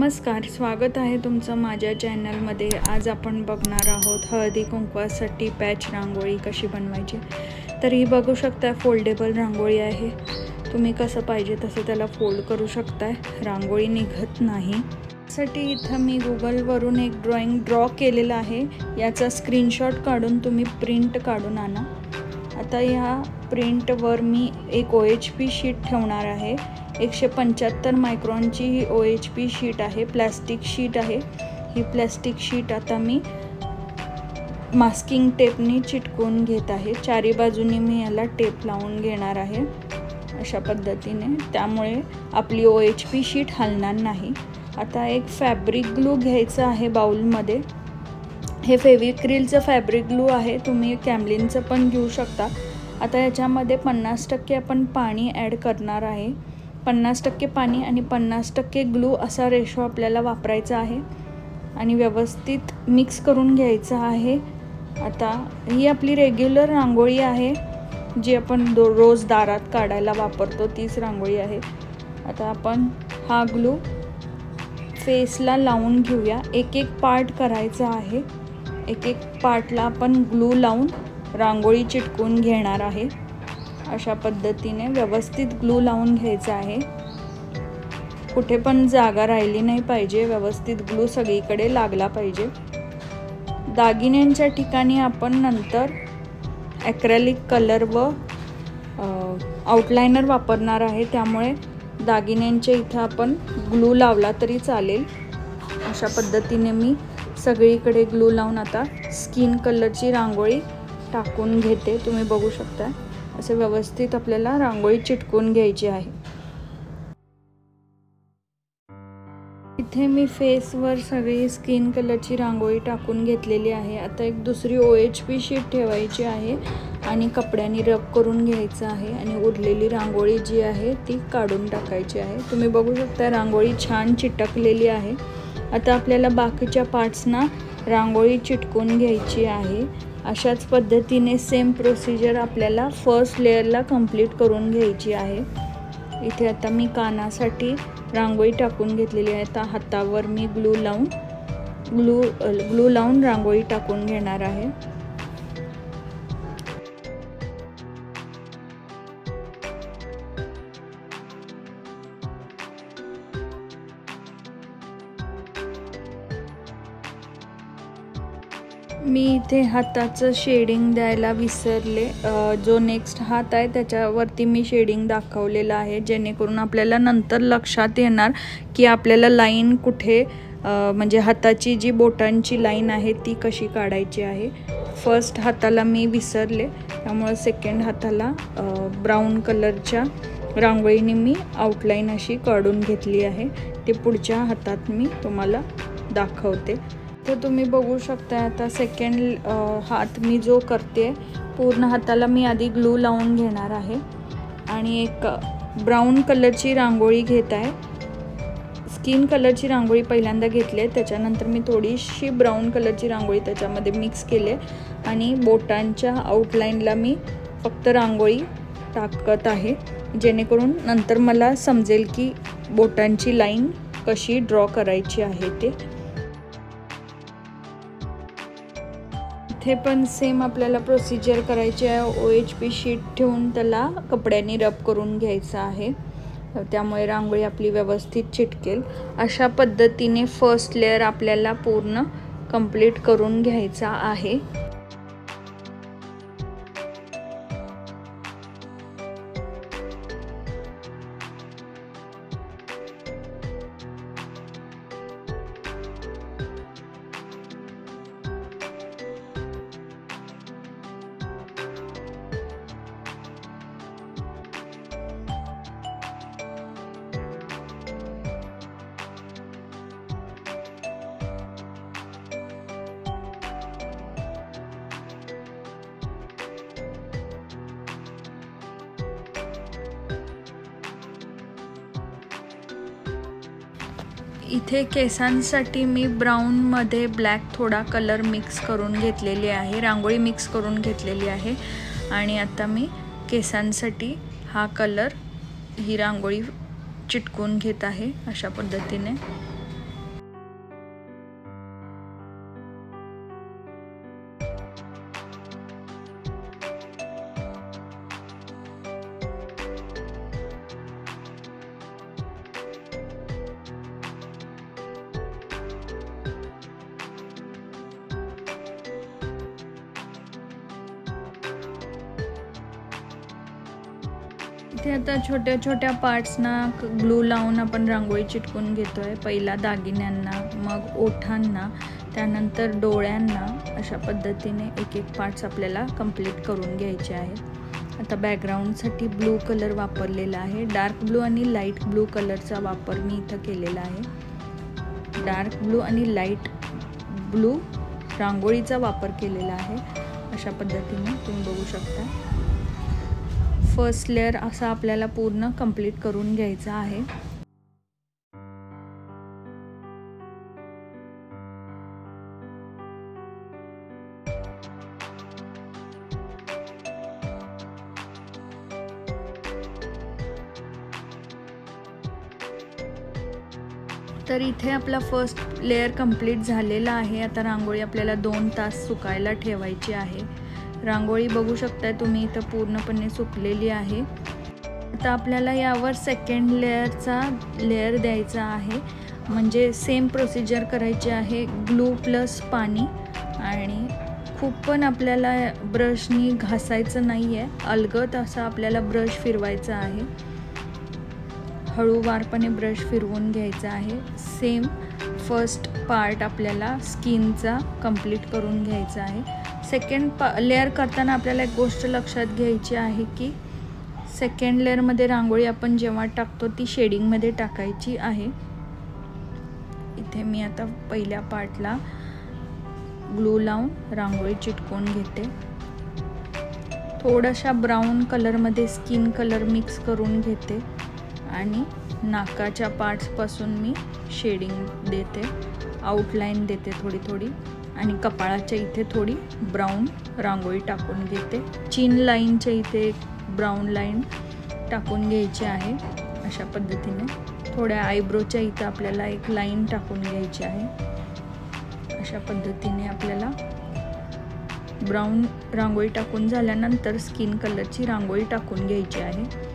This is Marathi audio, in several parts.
नमस्कार, स्वागत आहे तुमचं माझ्या चॅनलमध्ये। आज आपण बघणार आहोत हळदी कुंकवासाठी पॅच रांगोळी कशी बनवायची। तर ही बघू शकता फोल्डेबल रांगोळी आहे। तुम्ही कसं पाहिजे तसं त्याला फोल्ड करू शकता, रांगोळी निघत नाही। त्यासाठी इथं मी गुगलवरून एक ड्रॉ केलेला आहे। याचा स्क्रीनशॉट काढून तुम्ही प्रिंट काढून आणा। आता या प्रिंटवर मी एक OHP शीट ठेवणार आहे। 175 मायक्रॉनची ही OHP शीट आहे, प्लास्टिक शीट आहे। ही प्लास्टिक शीट आता मी मास्किंग टेपनी चिटकवून घेत आहे। चारी बाजूनी मी याला टेप लावून घेणार आहे अशा पद्धतीने, त्यामुळे आपली OHP शीट हलणार नाही। आता एक फॅब्रिक ग्लू घ्यायचा आहे बाउलमध्ये। हे फेविक्रिलचं फॅब्रिक ग्लू आहे, तुम्ही कॅमलिनचं पण घेऊ शकता। आता याच्यामध्ये 50% आपण पाणी ॲड करणार आहे। 50% पाणी आणि 50% ग्लू असा रेशो आपल्याला वापरायचा आहे आणि व्यवस्थित मिक्स करून घ्यायचं आहे। आता ही आपली रेग्युलर रांगोळी आहे, जी आपण रोज दारात काढायला वापरतो, तीच रांगोळी आहे। आता आपण हा ग्लू फेसला लावून घेऊया। एक एक पार्ट करायचा आहे। एक एक पार्टला आपण ग्लू लावून रांगोळी चिटकवून घेणार आहे। अशा पद्धतीने व्यवस्थित ग्लू लावून घ्यायचा आहे। कुठे पण जागा राहिली नाही पाहिजे, व्यवस्थित ग्लू सगळीकडे लागला पाहिजे। दागिन्यांच्या ठिकाणी आपण नंतर ॲक्रेलिक कलर व आउटलाइनर वापरणार आहे, त्यामुळे दागिन्यांच्या इथं आपण ग्लू लावला तरी चालेल। अशा पद्धतीने मी सगळीकडे ग्लू लावून आता स्किन कलरची रांगोळी टाकून घेते। तुम्ही बघू शकता, असे व्यवस्थित आपल्याला रांगोळी चिटकवून घ्यायची आहे। इथे मी फेसवर सगळी स्किन कलरची रांगोळी टाकून घेतलेली आहे। आता एक दुसरी OHP शीट ठेवायची आहे आणि कपड्याने रब करून घ्यायचं आहे आणि उरलेली रांगोळी जी आहे ती काढून टाकायची आहे। तुम्ही बघू शकता रांगोळी छान चिटकलेली आहे। आता आपल्याला बाकीच्या पार्ट्सना रांगोळी चिटकवून घ्यायची आहे। अशाच पद्धतीने सेम प्रोसिजर आपल्याला फर्स्ट लेयरला कंप्लीट करून घ्यायची आहे। इथे आता मी कानासाठी रांगोळी टाकून घेतलेली आहे। आता हातावर मी ग्लू लावून रांगोळी टाकून घेणार आहे। मी इथे हाताचं शेडिंग द्यायला विसरले। जो नेक्स्ट हात आहे त्याच्यावरती मी शेडिंग दाखवलेलं आहे, जेणेकरून आपल्याला नंतर लक्षात येणार की आपल्याला लाईन कुठे, म्हणजे हाताची जी बोटांची लाईन आहे ती कशी काढायची आहे। फर्स्ट हाताला मी विसरले, त्यामुळे सेकंड हाताला ब्राऊन कलरच्या रांगोळीने मी आउटलाईन अशी काढून घेतली आहे। ते पुढच्या हातात मी तुम्हाला दाखवते। तर तुम्ही बघू शकता आता सेकंड हात मी जो करते, पूर्ण हाताला मी आधी ग्लू लावून घेणार आहे आणि एक ब्राऊन कलरची रांगोळी घेत आहे। स्किन कलरची रांगोळी पहिल्यांदा घेतली आहे, त्याच्यानंतर मी थोडीशी ब्राऊन कलरची रांगोळी त्याच्यामध्ये मिक्स केली आणि बोटांच्या आउटलाईनला मी फक्त रांगोळी टाकत आहे, जेणेकरून नंतर मला समजेल की बोटांची लाईन कशी ड्रॉ करायची आहे ते। इथे पण सेम आपल्याला प्रोसिजर करायची आहे। OHP शीट ठेवून त्याला कपड्याने रब करून घ्यायचं आहे, त्यामुळे रांगोळी आपली व्यवस्थित चिटकेल। अशा पद्धतीने फर्स्ट लेयर आपल्याला पूर्ण कंप्लीट करून घ्यायचा आहे। इथे केसांसाठी मी ब्राऊनमध्ये ब्लॅक थोडा कलर मिक्स करून घेतलेली आहे, रांगोळी मिक्स करून घेतलेली आहे आणि आता मी केसांसाठी हा कलर, ही रांगोळी चिटकून घेत आहे अशा पद्धतीने। इथे आता छोट्या छोट्या पार्ट्सना ग्लू लावून आपण रांगोळी चिटकून घेतोय. पहिला दागिन्यांना, मग ओठांना, त्यानंतर डोळ्यांना. अशा पद्धतीने एक एक पार्ट्स आपल्याला कंप्लीट करून घ्यायचे आहेत. आता बॅकग्राऊंडसाठी ब्लू कलर वापरलेला आहे. डार्क ब्लू आणि लाईट ब्लू कलरचा वापर मी इथं केलेला आहे. डार्क ब्लू आणि लाईट ब्लू रांगोळीचा वापर केलेला आहे. अशा पद्धतीने तुम्ही बघू शकता. फर्स्ट लेअर असा आपल्याला पूर्ण कंप्लीट करून घ्यायचा आहे. तर इथे आपला फर्स्ट लेअर कंप्लीट झालेला आहे. आता रांगोळी आपल्याला 2 तास सुकायला ठेवायची आहे. रांगोळी बघू शकताय तुम्ही इथं पूर्णपणे सुकलेली आहे. आता आपल्याला यावर सेकंड लेअरचा लेअर द्यायचा आहे. म्हणजे सेम प्रोसिजर करायची आहे. ग्लू प्लस पाणी, आणि खूप पण आपल्याला ब्रशनी घासायचं नाही आहे. अलगद असा आपल्याला ब्रश फिरवायचा आहे. हळूवारपणे ब्रश फिरवून घ्यायचा आहे. सेम फर्स्ट पार्ट आपल्याला स्किनचा कंप्लीट करून घ्यायचा आहे. सेकंड लेअर करताना आपल्याला एक गोष्ट लक्षात घ्यायची आहे की सेकंड लेअरमध्ये रांगोळी आपण जेव्हा टाकतो ती शेडिंगमध्ये टाकायची आहे. इथे मी आता पहिल्या पार्टला ग्लू लावून रांगोळी चिटकवून घेते. थोडासा ब्राऊन कलरमध्ये स्किन कलर मिक्स करून घेते आणि नाकाच्या पार्ट्सपासून मी शेडिंग देते, आउटलाईन देते थोडी थोडी, आणि कपाळाच्या इथे थोडी ब्राऊन रांगोळी टाकून घेते. चिन लाईनच्या इथे ब्राऊन लाईन टाकून घ्यायची आहे. अशा पद्धतीने थोड्या आयब्रोच्या इथं आपल्याला एक लाईन टाकून घ्यायची आहे. अशा पद्धतीने आपल्याला ब्राऊन रांगोळी टाकून झाल्यानंतर स्किन कलरची रांगोळी टाकून घ्यायची आहे.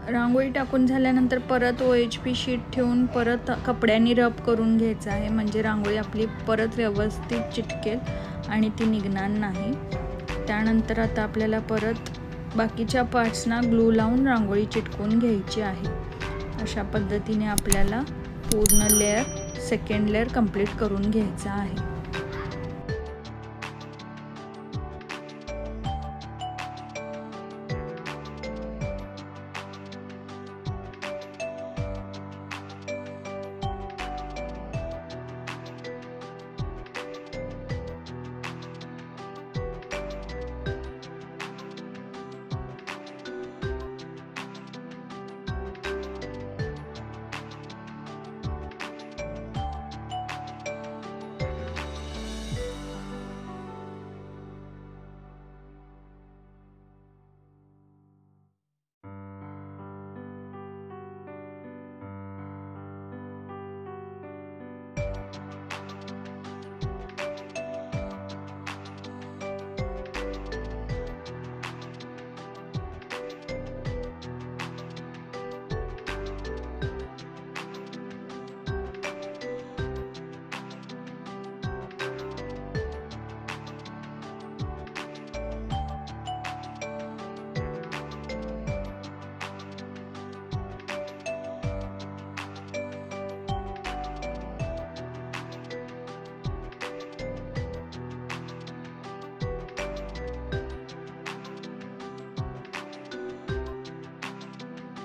रांगोळी टाकून झाल्यानंतर परत OHP शीट ठेवून परत कपड्यांनी रब करून घ्यायचं आहे. म्हणजे रांगोळी आपली परत व्यवस्थित चिटकेल आणि ती निघणार नाही. त्यानंतर आता आपल्याला परत बाकीच्या पार्ट्सना ग्लू लावून रांगोळी चिटकवून घ्यायची आहे. अशा पद्धतीने आपल्याला पूर्ण लेअर सेकंड लेअर कंप्लीट करून घ्यायचा आहे.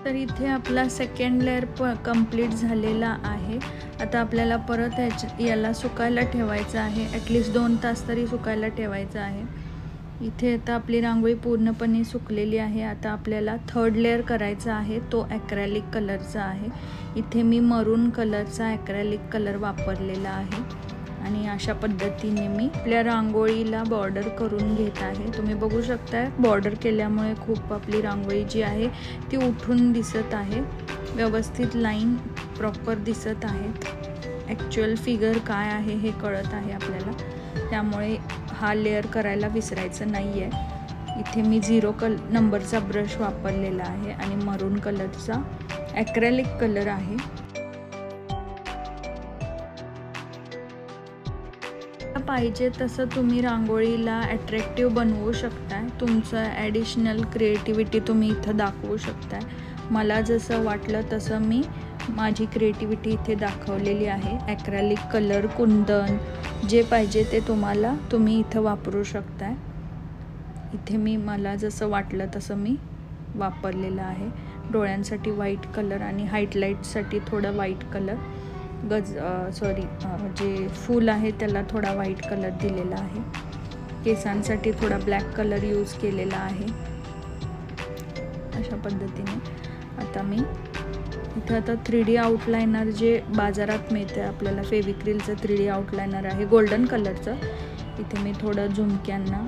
तर इथे आपला सेकंड लेअर कंप्लीट झालेला आहे. आता आपल्याला परत याला सुकायला ठेवायचं आहे. ॲटलिस्ट 2 तास तरी सुकायला ठेवायचं आहे. इथे आता आपली रांगोळी पूर्णपणे सुकलेली आहे. आता आपल्याला थर्ड लेअर करायचा आहे, तो ॲक्रेलिक कलरचा आहे. इथे मी मरून कलरचा ॲक्रेलिक कलर वापरलेला आहे आणि अशा पद्धतीने मी आपल्या रांगोळीला बॉर्डर करून घेत आहे. तुम्ही बघू शकता बॉर्डर केल्यामुळे खूप आपली रांगोळी जी आहे ती उठून दिसत आहे. व्यवस्थित लाईन प्रॉपर दिसत आहेत. ॲक्च्युअल फिगर काय आहे हे कळत आहे आपल्याला. त्यामुळे हा लेअर करायला विसरायचं नाही आहे. इथे मी 0 नंबरचा ब्रश वापरलेला आहे आणि मरून कलरचा ॲक्रेलिक कलर आहे. पाहिजे तसं तुम्ही रांगोळीला अट्रॅक्टिव्ह बनवू शकताय. तुमचं ॲडिशनल क्रिएटिव्हिटी तुम्ही इथं दाखवू शकताय. मला जसं वाटलं तसं मी माझी क्रिएटिव्हिटी इथे दाखवलेली आहे. ॲक्रेलिक कलर, कुंदन जे पाहिजे ते तुम्ही इथं वापरू शकताय. इथे मी मला जसं वाटलं तसं मी वापरलेलं आहे. डोळ्यांसाठी व्हाईट कलर आणि हायलाईटसाठी थोडा व्हाईट कलर, जे फूल आहे त्याला थोडा व्हाईट कलर दिलेला आहे. केसांसाठी थोडा ब्लॅक कलर यूज केलेला आहे. अशा पद्धतीने आता मी इथं 3D आउटलायनर जे बाजारात मिळतं आपल्याला, फेविक्रिलचं 3D आउटलायनर आहे गोल्डन कलरचं. इथे मी थोडं झुमक्यांना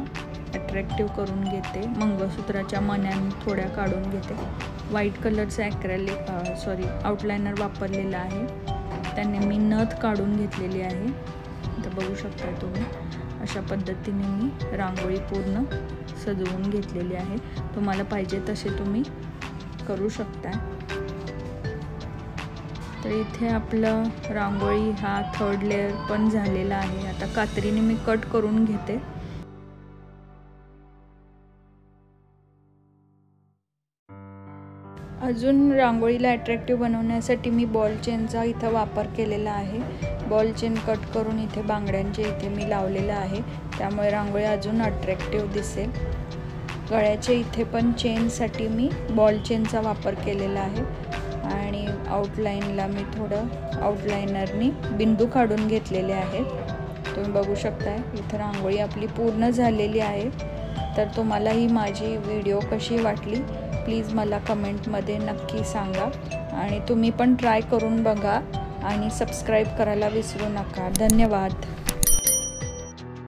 अट्रॅक्टिव्ह करून घेते. मंगळसूत्राच्या मण्यांनी थोड्या काढून घेते. व्हाईट कलरचं आउटलायनर वापरलेलं आहे. त्याने मी नथ काढून घेतलेली आहे. तर बघू शकता तुम्ही अशा पद्धतीने मी रांगोळी पूर्ण सजवून घेतलेली आहे. तुम्हाला पाहिजे तसे तुम्ही करू शकता. तर इथे आपलं रांगोळी हा 3rd लेअर पण झालेला आहे. आता कात्रीने मी कट करून घेते. अजून रांगोळीला अट्रॅक्टिव्ह बनवण्यासाठी मी बॉल चेनचा इथं वापर केलेला आहे. बॉल चेन कट करून इथे बांगड्यांचे इथे मी लावलेलं आहे. त्यामुळे रांगोळी अजून अट्रॅक्टिव्ह दिसेल. गळ्याच्या इथे पण चेनसाठी मी बॉल चेनचा वापर केलेला आहे. आणि आउटलाईनला मी थोडं आउटलायनरनी बिंदू काढून घेतलेले आहेत. तुम्ही बघू शकताय इथं रांगोळी आपली पूर्ण झालेली आहे. तर तुम्हाला ही माझी व्हिडिओ कशी वाटली प्लीज मला कमेंटमध्ये नक्की सांगा. आणि तुम्ही पण ट्राय करून बघा आणि सबस्क्राईब करायला विसरू नका. धन्यवाद.